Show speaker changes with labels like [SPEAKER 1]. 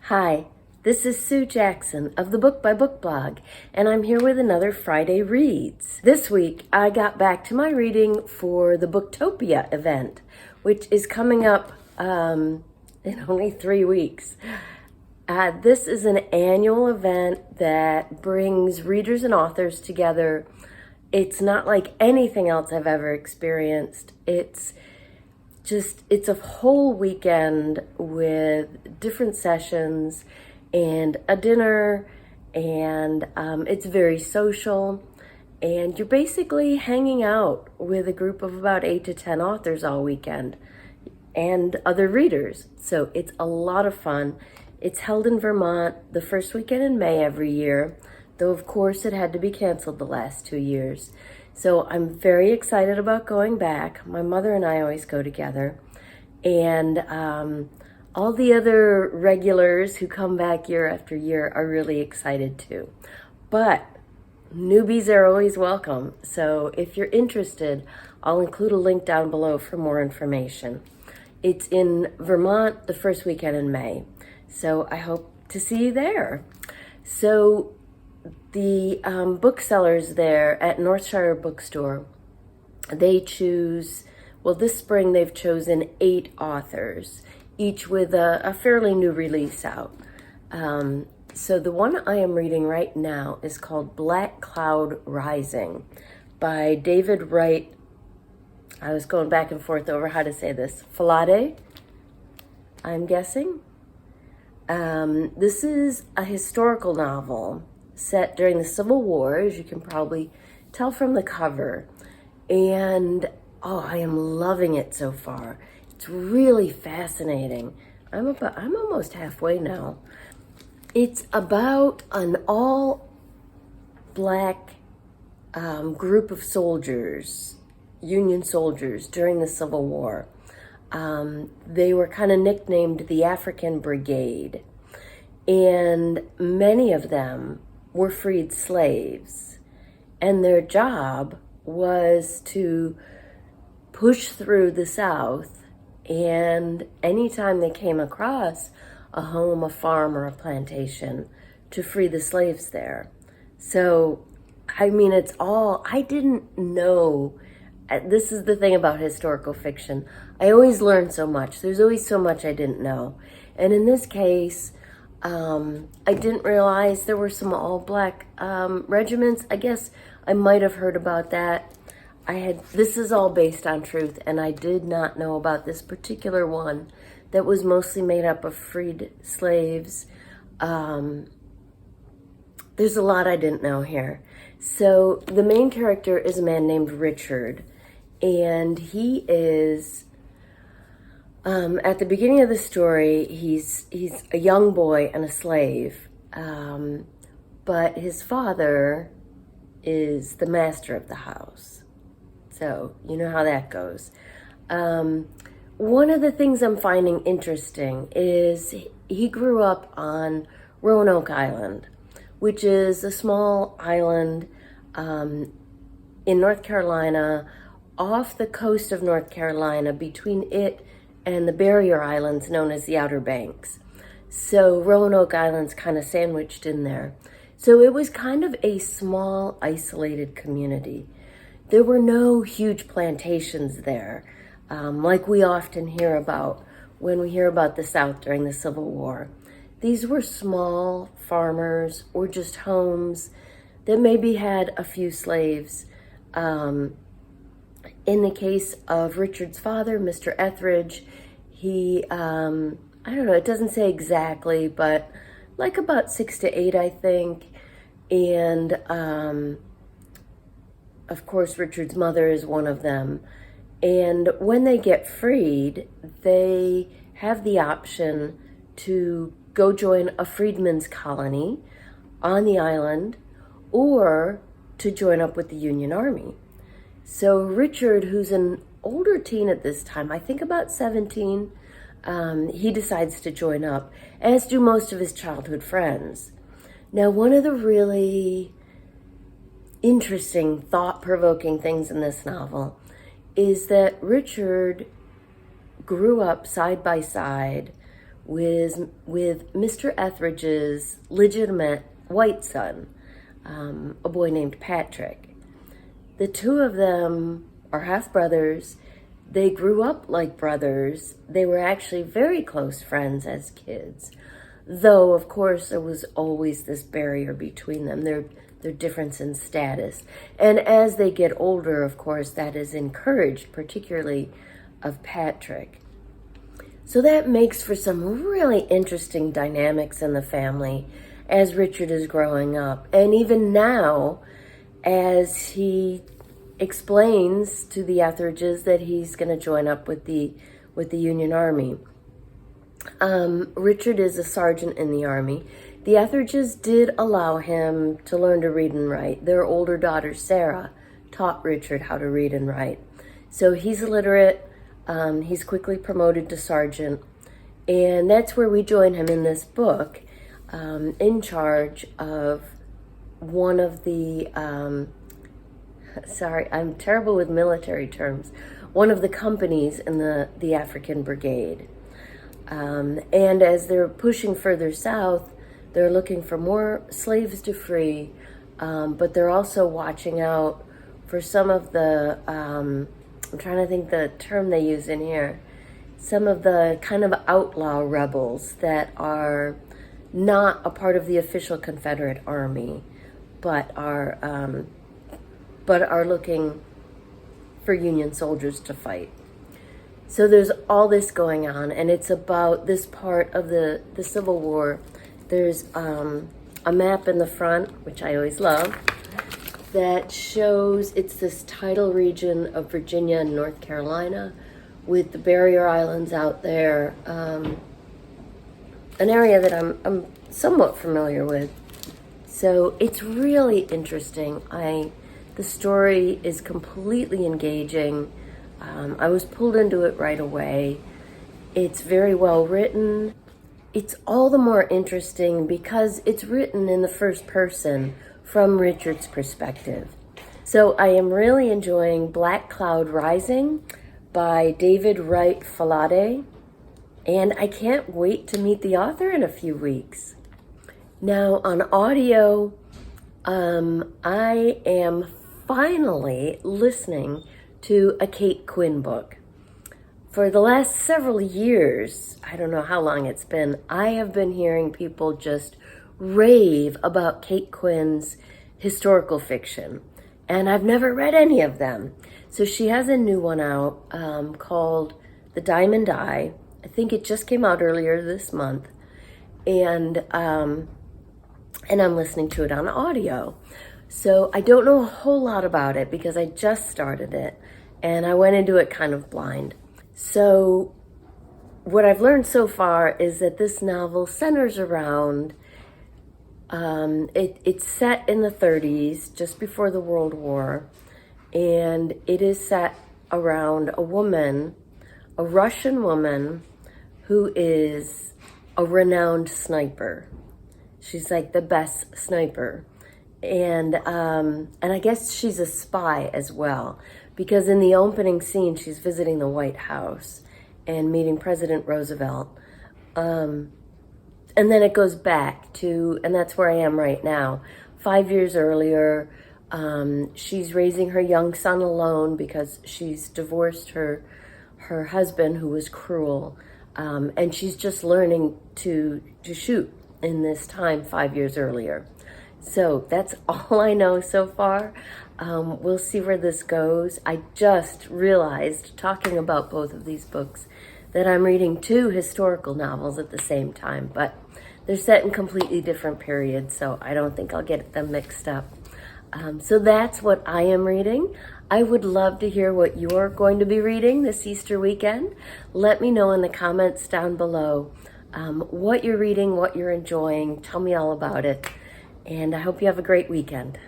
[SPEAKER 1] Hi, this is Sue Jackson of the Book by Book blog, and I'm here with another Friday Reads. This week, I got back to my reading for the Booktopia event, which is coming up in only 3 weeks. This is an annual event that brings readers and authors together. It's not like anything else I've ever experienced. It's a whole weekend with different sessions and a dinner, and it's very social, and you're basically hanging out with a group of about 8 to 10 authors all weekend and other readers. So it's a lot of fun. It's held in Vermont the first weekend in May every year, though of course it had to be canceled the last 2 years. So I'm very excited about going back. My mother and I always go together. And all the other regulars who come back year after year are really excited too. But newbies are always welcome. So if you're interested, I'll include a link down below for more information. It's in Vermont the first weekend in May. So I hope to see you there. So the booksellers there at Northshire Bookstore, they choose, well, this spring they've chosen 8 authors, each with a fairly new release out. So the one I am reading right now is called Black Cloud Rising by David Wright. I was going back and forth over how to say this. Falade, I'm guessing. This is a historical novel set during the Civil War, as you can probably tell from the cover. And I am loving it so far. It's really fascinating. I'm almost halfway now. It's about an all-black group of soldiers, Union soldiers, during the Civil War. They were kind of nicknamed the African Brigade, and many of them were freed slaves, and their job was to push through the South, and anytime they came across a home, a farm, or a plantation, to free the slaves there. So, I mean, I didn't know. This is the thing about historical fiction. I always learn so much. There's always so much I didn't know. And in this case, I didn't realize there were some all-black regiments. I guess I might have heard about that. This is all based on truth, and I did not know about this particular one that was mostly made up of freed slaves. There's a lot I didn't know here. So the main character is a man named Richard, and he is, at the beginning of the story, he's a young boy and a slave, but his father is the master of the house. So you know how that goes. One of the things I'm finding interesting is he grew up on Roanoke Island, which is a small island in North Carolina, off the coast of North Carolina, between it and the barrier islands known as the Outer Banks. So Roanoke Island's kind of sandwiched in there. So it was kind of a small, isolated community. There were no huge plantations there, like we often hear about when we hear about the South during the Civil War. These were small farmers or just homes that maybe had a few slaves. In the case of Richard's father, Mr. Etheridge, he, I don't know, it doesn't say exactly, but like about 6 to 8, I think. And of course, Richard's mother is one of them. And when they get freed, they have the option to go join a freedmen's colony on the island or to join up with the Union Army. So Richard, who's an older teen at this time, I think about 17, he decides to join up, as do most of his childhood friends. Now, one of the really interesting, thought-provoking things in this novel is that Richard grew up side by side with Mr. Etheridge's legitimate white son, a boy named Patrick. The two of them are half brothers. They grew up like brothers. They were actually very close friends as kids, though of course there was always this barrier between them, their difference in status. And as they get older, of course, that is encouraged, particularly of Patrick. So that makes for some really interesting dynamics in the family as Richard is growing up. And even now, as he explains to the Etheridges that he's going to join up with the Union Army. Richard is a sergeant in the Army. The Etheridges did allow him to learn to read and write. Their older daughter, Sarah, taught Richard how to read and write. So he's illiterate. He's quickly promoted to sergeant. And that's where we join him in this book, in charge of one of the, sorry, I'm terrible with military terms, one of the companies in the African Brigade. And as they're pushing further south, they're looking for more slaves to free, but they're also watching out for some of the, I'm trying to think the term they use in here, some of the kind of outlaw rebels that are not a part of the official Confederate Army, but are looking for Union soldiers to fight. So there's all this going on, and it's about this part of the Civil War. There's a map in the front, which I always love, that shows it's this tidal region of Virginia and North Carolina with the barrier islands out there, an area that I'm somewhat familiar with. So it's really interesting. The story is completely engaging. I was pulled into it right away. It's very well written. It's all the more interesting because it's written in the first person from Richard's perspective. So I am really enjoying Black Cloud Rising by David Wright Falade, and I can't wait to meet the author in a few weeks. Now on audio, I am finally listening to a Kate Quinn book. For the last several years, I don't know how long it's been, I have been hearing people just rave about Kate Quinn's historical fiction, and I've never read any of them. So she has a new one out called The Diamond Eye. I think it just came out earlier this month, and I'm listening to it on audio. So I don't know a whole lot about it because I just started it, and I went into it kind of blind. So what I've learned so far is that this novel centers around, it's set in the 30s, just before the World War, and it is set around a woman, a Russian woman, who is a renowned sniper. She's like the best sniper. And I guess she's a spy as well, because in the opening scene, she's visiting the White House and meeting President Roosevelt. And then it goes back to, and that's where I am right now. 5 years earlier, she's raising her young son alone because she's divorced her husband, who was cruel. And she's just learning to shoot in this time 5 years earlier. So that's all I know so far. We'll see where this goes. I just realized, talking about both of these books, that I'm reading two historical novels at the same time, but they're set in completely different periods, so I don't think I'll get them mixed up. So that's what I am reading. I would love to hear what you're going to be reading this Easter weekend. Let me know in the comments down below what you're reading, what you're enjoying. Tell me all about it. And I hope you have a great weekend.